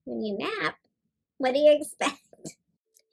When you nap, what do you expect?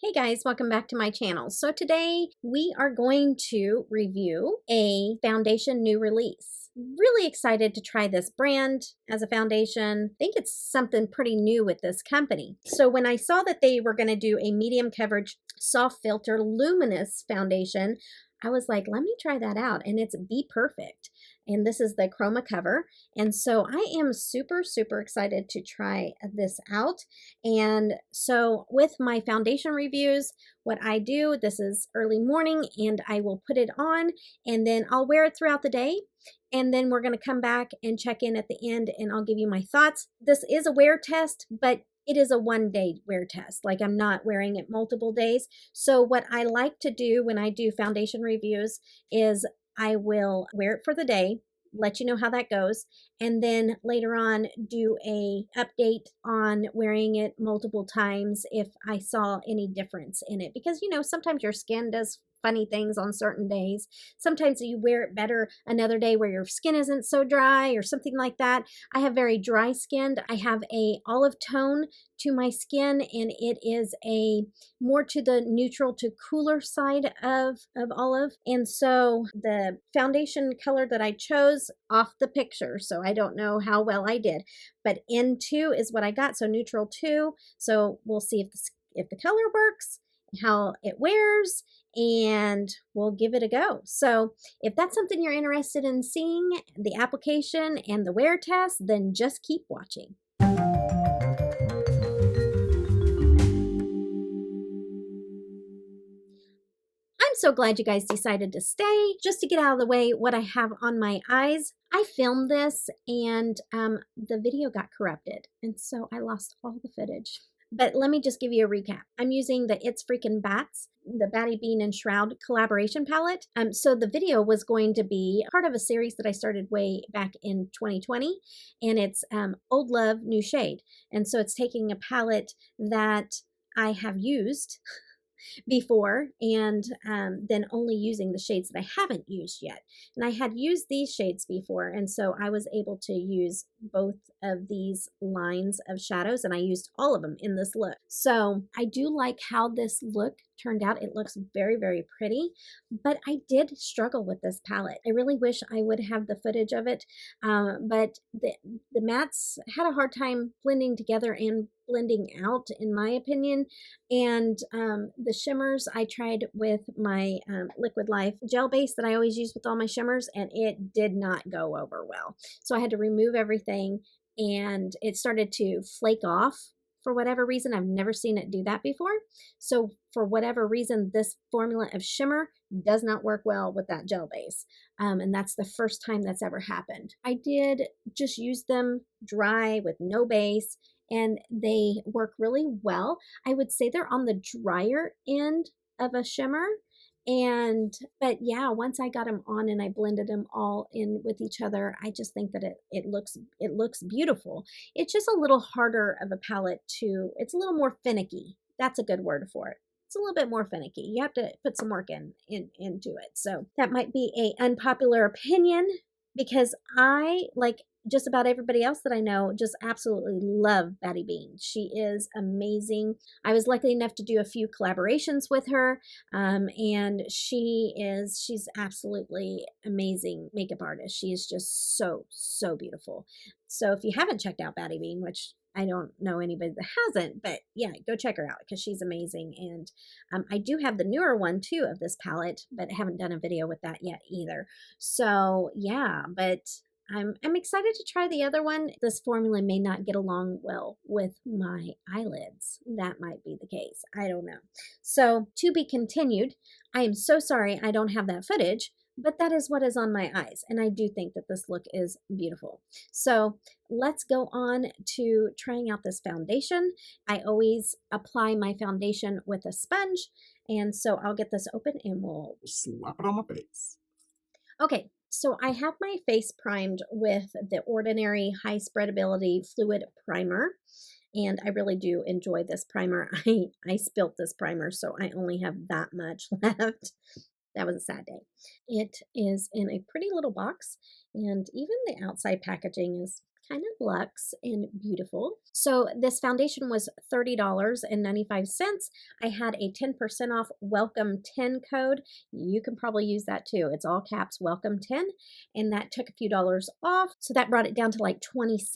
Hey guys, welcome back to my channel. So today we are going to review a foundation new release. Really excited to try this brand as a foundation. I think it's something pretty new with this company. So when I saw that they were going to do a medium coverage soft filter luminous foundation, I was like, let me try that out. And it's BPerfect. And this is the Chroma cover. And so I am super, super excited to try this out. And so with my foundation reviews, what I do, this is early morning and I will put it on and then I'll wear it throughout the day. And then we're going to come back and check in at the end and I'll give you my thoughts. This is a wear test, but it is a one-day wear test. Like I'm not wearing it multiple days. So what I like to do when I do foundation reviews is I will wear it for the day, let you know how that goes, and then later on do a update on wearing it multiple times if I saw any difference in it. Because, you know, sometimes your skin does funny things on certain days. Sometimes you wear it better another day where your skin isn't so dry or something like that. I have very dry skin. I have a olive tone to my skin and it is a more to the neutral to cooler side of olive. And so the foundation color that I chose off the picture, so I don't know how well I did, but N2 is what I got, so neutral 2. So we'll see if the color works, how it wears, and we'll give it a go. So if that's something you're interested in seeing, the application and the wear test, then just keep watching. I'm so glad you guys decided to stay. Just to get out of the way what I have on my eyes, I filmed this and the video got corrupted. And so I lost all the footage. But let me just give you a recap. I'm using the It's Freakin Bats, the Batty Bean and Shroud collaboration palette. So the video was going to be part of a series that I started way back in 2020. And it's Old Love, New Shade. And so it's taking a palette that I have used before and then only using the shades that I haven't used yet. And I had used these shades before, and so I was able to use both of these lines of shadows, and I used all of them in this look. So I do like how this look turned out. It looks very, very pretty, but I did struggle with this palette. I really wish I would have the footage of it, but the mattes had a hard time blending together and blending out, in my opinion. And the shimmers I tried with my Liquid Life gel base that I always use with all my shimmers, and it did not go over well. So I had to remove everything and it started to flake off for whatever reason. I've never seen it do that before. So for whatever reason, this formula of shimmer does not work well with that gel base. And that's the first time that's ever happened. I did just use them dry with no base, and they work really well. I would say they're on the drier end of a shimmer. But yeah, once I got them on and I blended them all in with each other, I just think that it looks beautiful. It's just a little harder of a palette it's a little more finicky. That's a good word for it. It's a little bit more finicky. You have to put some work into it. So that might be a unpopular opinion because I, like just about everybody else that I know, just absolutely love Batty Bean. She is amazing. I was lucky enough to do a few collaborations with her, and she's absolutely amazing makeup artist. She is just so, so beautiful. So if you haven't checked out Batty Bean, which I don't know anybody that hasn't, but yeah, go check her out because she's amazing. And I do have the newer one too of this palette, but I haven't done a video with that yet either. So yeah, but I'm excited to try the other one. This formula may not get along well with my eyelids. That might be the case. I don't know. So to be continued. I am so sorry I don't have that footage, but that is what is on my eyes. And I do think that this look is beautiful. So let's go on to trying out this foundation. I always apply my foundation with a sponge. And so I'll get this open and we'll slap it on my face. Okay. So I have my face primed with the Ordinary High Spreadability Fluid Primer, and I really do enjoy this primer. I spilt this primer, so I only have that much left. That was a sad day. It is in a pretty little box, and even the outside packaging is kind of luxe and beautiful. So this foundation was $30.95. I had a 10% off welcome 10 code. You can probably use that too. It's all caps welcome 10, and that took a few dollars off. So that brought it down to like $27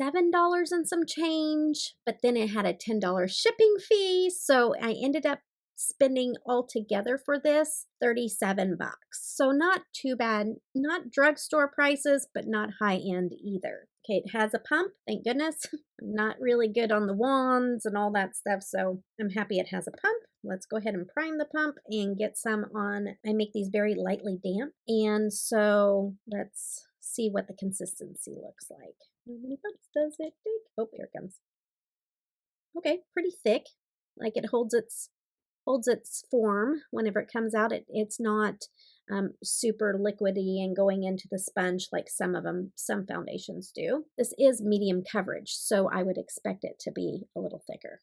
and some change, but then it had a $10 shipping fee. So I ended up spending altogether for this $37. So not too bad, not drugstore prices, but not high end either. Okay, it has a pump, thank goodness. I'm not really good on the wands and all that stuff, so I'm happy it has a pump. Let's go ahead and prime the pump and get some on. I make these very lightly damp, and so let's see what the consistency looks like. How many pumps does it take? Oh, here it comes. Okay, pretty thick. Like it holds its form whenever it comes out. It's not super liquidy and going into the sponge like some foundations do. This is medium coverage, so I would expect it to be a little thicker.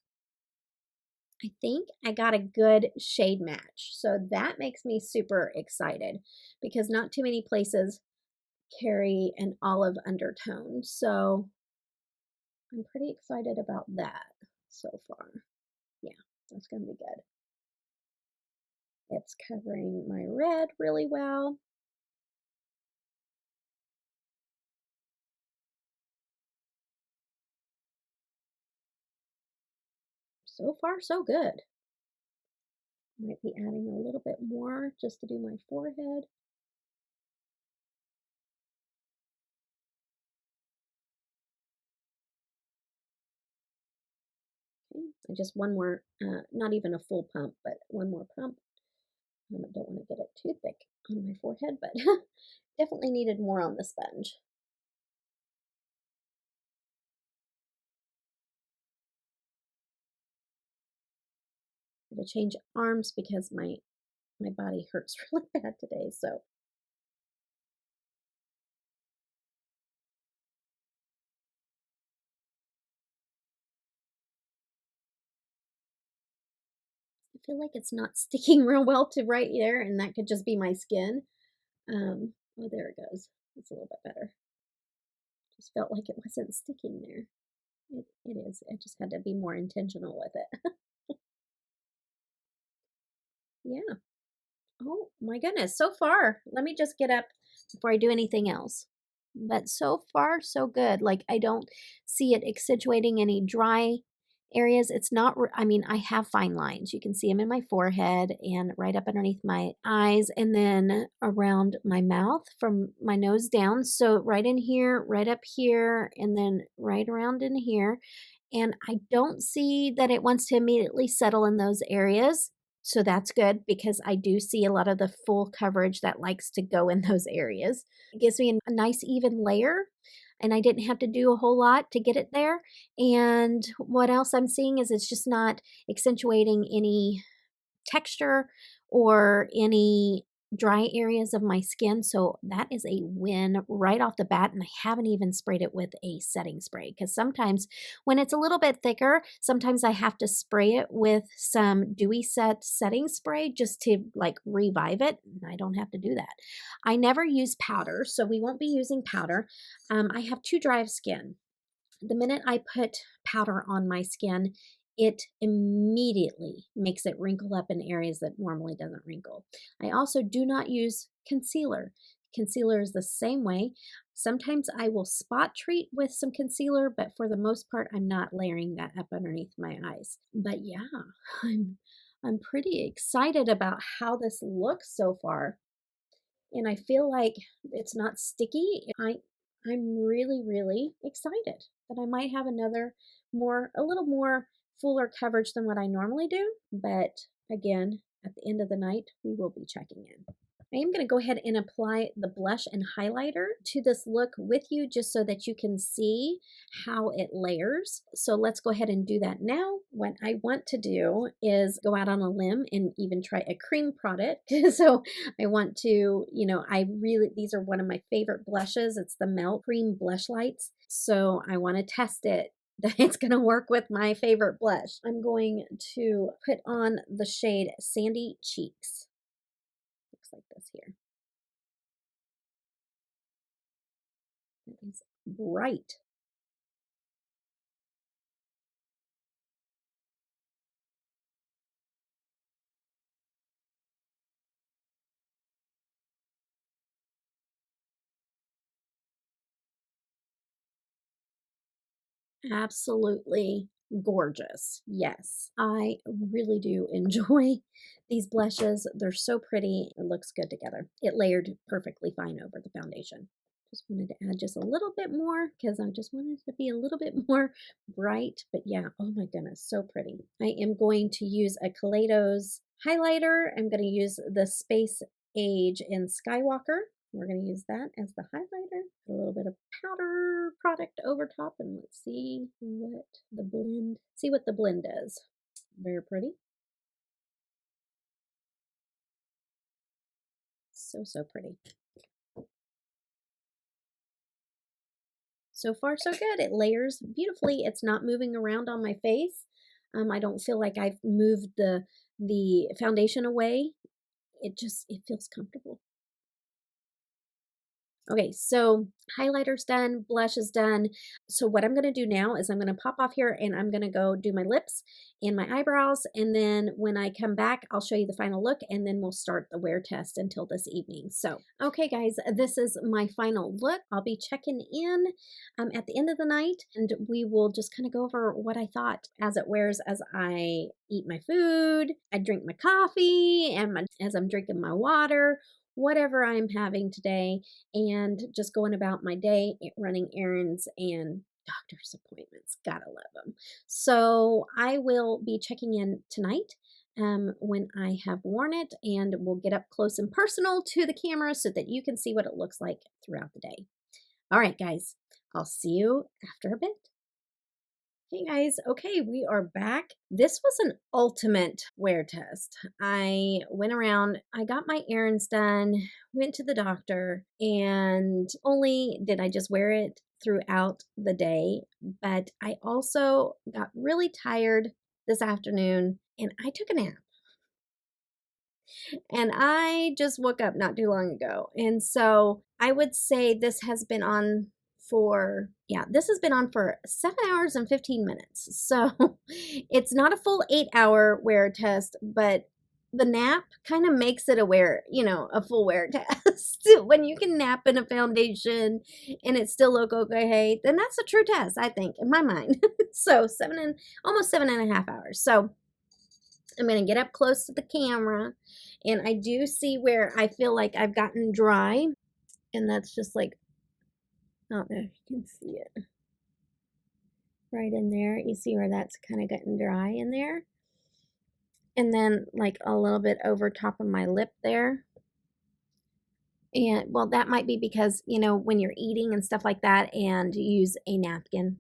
I think I got a good shade match, so that makes me super excited because not too many places carry an olive undertone, so I'm pretty excited about that so far. Yeah, that's gonna be good. It's covering my red really well. So far, so good. Might be adding a little bit more just to do my forehead. Okay, and just one more, not even a full pump, but one more pump. I don't want to get it too thick on my forehead, but definitely needed more on the sponge. I had to change arms because my body hurts really bad today, so I feel like it's not sticking real well to right there, and that could just be my skin. Oh, there it goes. It's a little bit better. Just felt like it wasn't sticking there. It is. I just had to be more intentional with it. Yeah. Oh my goodness. So far, let me just get up before I do anything else. But so far, so good. Like I don't see it accentuating any dry areas. It's not, I mean, I have fine lines. You can see them in my forehead and right up underneath my eyes and then around my mouth from my nose down. So right in here, right up here, and then right around in here. And I don't see that it wants to immediately settle in those areas. So that's good because I do see a lot of the full coverage that likes to go in those areas. It gives me a nice even layer, and I didn't have to do a whole lot to get it there. And what else I'm seeing is it's just not accentuating any texture or any dry areas of my skin. So that is a win right off the bat. And I haven't even sprayed it with a setting spray because sometimes when it's a little bit thicker, sometimes I have to spray it with some dewy setting spray just to like revive it. And I don't have to do that. I never use powder, so we won't be using powder. I have too dry of skin. The minute I put powder on my skin, it immediately makes it wrinkle up in areas that normally doesn't wrinkle. I also do not use concealer. Concealer is the same way. Sometimes I will spot treat with some concealer, but for the most part, I'm not layering that up underneath my eyes. But yeah, I'm pretty excited about how this looks so far. And I feel like it's not sticky. I'm really, really excited that I might have a little more fuller coverage than what I normally do. But again, at the end of the night, we will be checking in. I am going to go ahead and apply the blush and highlighter to this look with you just so that you can see how it layers. So let's go ahead and do that now. What I want to do is go out on a limb and even try a cream product. So I want to, these are one of my favorite blushes. It's the Melt Cream Blush Lights. So I want to test it that it's going to work with my favorite blush. I'm going to put on the shade Sandy Cheeks. Like this here. It is bright. absolutely gorgeous. Yes, I really do enjoy these blushes. They're so pretty. It looks good together. It layered perfectly fine over the foundation. Just wanted to add just a little bit more because I just wanted it to be a little bit more bright. But yeah, oh my goodness, so pretty. I am going to use a Kaleidos highlighter. I'm going to use the Space Age in Skywalker. We're going to use that as the highlighter. A little bit of powder product over top, and let's see what the blend does. Very pretty. So, so pretty. So far, so good. It layers beautifully. It's not moving around on my face. I don't feel like I've moved the foundation away. It feels comfortable. Okay, so highlighter's done, blush is done. So what I'm going to do now is I'm going to pop off here and I'm going to go do my lips and my eyebrows. And then when I come back, I'll show you the final look and then we'll start the wear test until this evening. So, okay guys, this is my final look. I'll be checking in at the end of the night and we will just kind of go over what I thought as it wears as I eat my food, I drink my coffee, and as I'm drinking my water, whatever I'm having today, and just going about my day, running errands and doctor's appointments. Gotta love them. So I will be checking in tonight when I have worn it, and we'll get up close and personal to the camera so that you can see what it looks like throughout the day. All right, guys, I'll see you after a bit. Hey guys, okay, we are back. This was an ultimate wear test. I went around, I got my errands done, went to the doctor, and only did I just wear it throughout the day, but I also got really tired this afternoon and I took a nap. And I just woke up not too long ago. And so I would say this has been on this has been on for 7 hours and 15 minutes. So it's not a full 8-hour wear test, but the nap kind of makes it a full wear test. When you can nap in a foundation and it's still look okay, then that's a true test, I think, in my mind. So almost 7.5 hours. So I'm going to get up close to the camera and I do see where I feel like I've gotten dry, and that's just like, I don't know if you can see it right in there. You see where that's kind of getting dry in there. And then like a little bit over top of my lip there. And well, that might be because, when you're eating and stuff like that and you use a napkin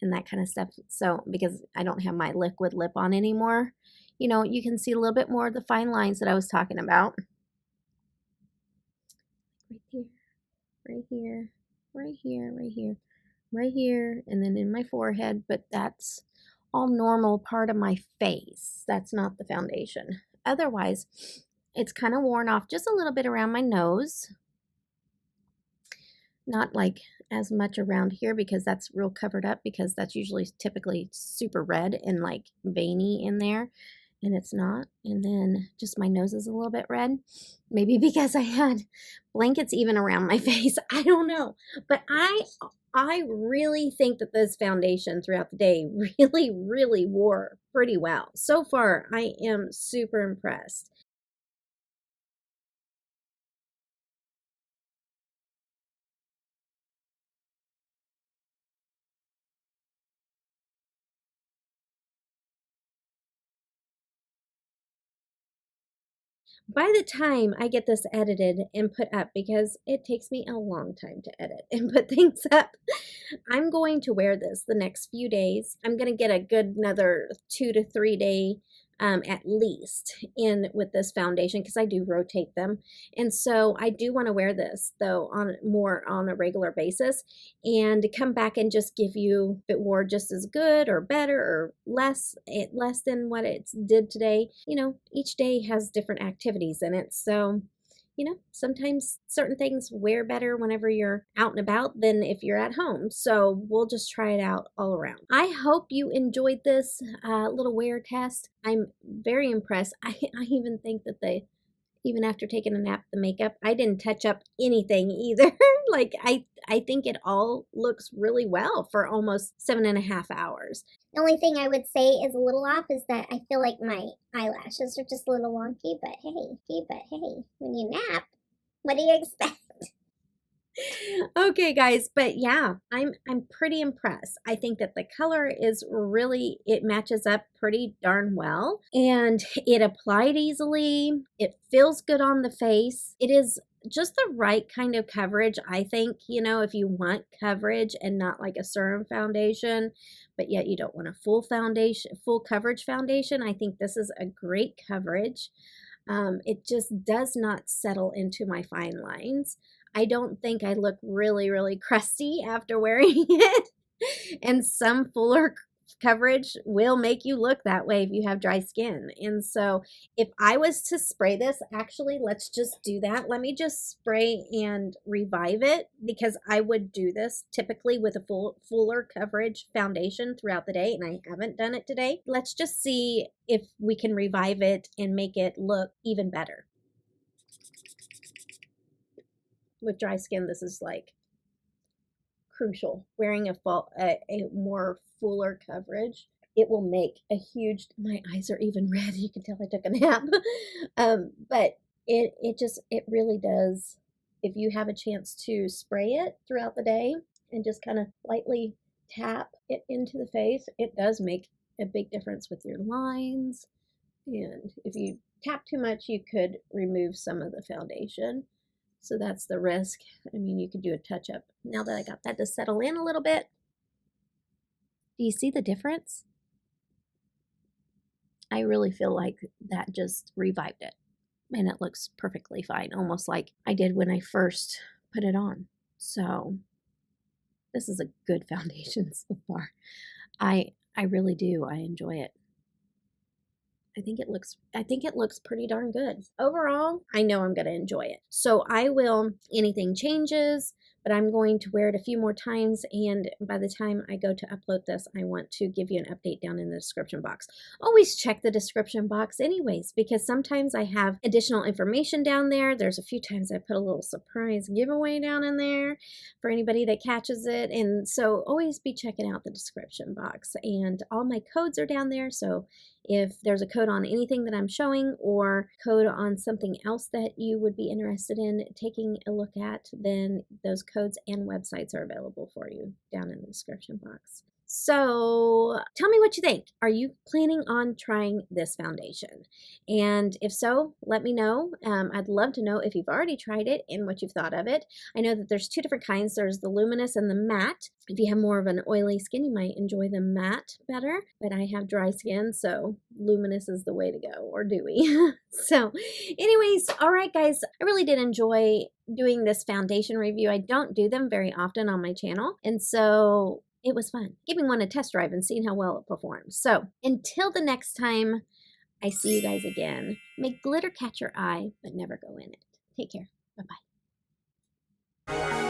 and that kind of stuff. So because I don't have my liquid lip on anymore, you can see a little bit more of the fine lines that I was talking about. Right here, right here, right here, right here, right here, and then in my forehead, but that's all normal part of my face. That's not the foundation. Otherwise, it's kind of worn off just a little bit around my nose. Not like as much around here because that's real covered up, because that's usually typically super red and like veiny in there, and it's not. And then just my nose is a little bit red, maybe because I had blankets even around my face. I don't know, but I really think that this foundation throughout the day really wore pretty well. So far, I am super impressed. By the time I get this edited and put up, because it takes me a long time to edit and put things up, I'm going to wear this the next few days. I'm going to get a good another 2 to 3 day at least in with this foundation, because I do rotate them. And so I do want to wear this though on a regular basis, and to come back and just give you if it wore just as good or better or less than what it did today. Each day has different activities in it. So sometimes certain things wear better whenever you're out and about than if you're at home. So we'll just try it out all around. I hope you enjoyed this little wear test. I'm very impressed. I even think that even after taking a nap, the makeup, I didn't touch up anything either. Like, I think it all looks really well for almost 7.5 hours. The only thing I would say is a little off is that I feel like my eyelashes are just a little wonky, but hey, when you nap, what do you expect? Okay, guys, but yeah, I'm pretty impressed. I think that the color is really, it matches up pretty darn well, and it applied easily. It feels good on the face. It is just the right kind of coverage, I think, you know, if you want coverage and not like a serum foundation, but yet you don't want a full foundation, full coverage foundation. I think this is a great coverage. It just does not settle into my fine lines. I don't think I look really, really crusty after wearing it. And some fuller coverage will make you look that way if you have dry skin. And so if I was to spray this, actually, let's just do that. Let me just spray and revive it, because I would do this typically with a fuller coverage foundation throughout the day, and I haven't done it today. Let's just see if we can revive it and make it look even better. With dry skin, this is like crucial. Wearing a more fuller coverage, it will make a huge, my eyes are even red. You can tell I took a nap. But it really does. If you have a chance to spray it throughout the day and just kind of lightly tap it into the face, it does make a big difference with your lines. And if you tap too much, you could remove some of the foundation. So that's the risk. I mean, you could do a touch-up. Now that I got that to settle in a little bit, do you see the difference? I really feel like that just revived it. And it looks perfectly fine, almost like I did when I first put it on. So this is a good foundation so far. I really do. I enjoy it. I think it looks pretty darn good. Overall, I know I'm going to enjoy it. So I will, anything changes, but I'm going to wear it a few more times, and by the time I go to upload this, I want to give you an update down in the description box. Always check the description box anyways, because sometimes I have additional information down there. There's a few times I put a little surprise giveaway down in there for anybody that catches it, and so always be checking out the description box. And all my codes are down there, so if there's a code on anything that I'm showing, or code on something else that you would be interested in taking a look at, then those codes and websites are available for you down in the description box. So tell me what you think. Are you planning on trying this foundation? And if so, let me know. I'd love to know if you've already tried it and what you've thought of it. I know that there's two different kinds. There's the luminous and the matte. If you have more of an oily skin, you might enjoy the matte better, but I have dry skin, so luminous is the way to go, or dewy. So anyways, all right, guys, I really did enjoy doing this foundation review. I don't do them very often on my channel, and so it was fun giving one a test drive and seeing how well it performs. So until the next time I see you guys again, may glitter catch your eye, but never go in it. Take care. Bye-bye.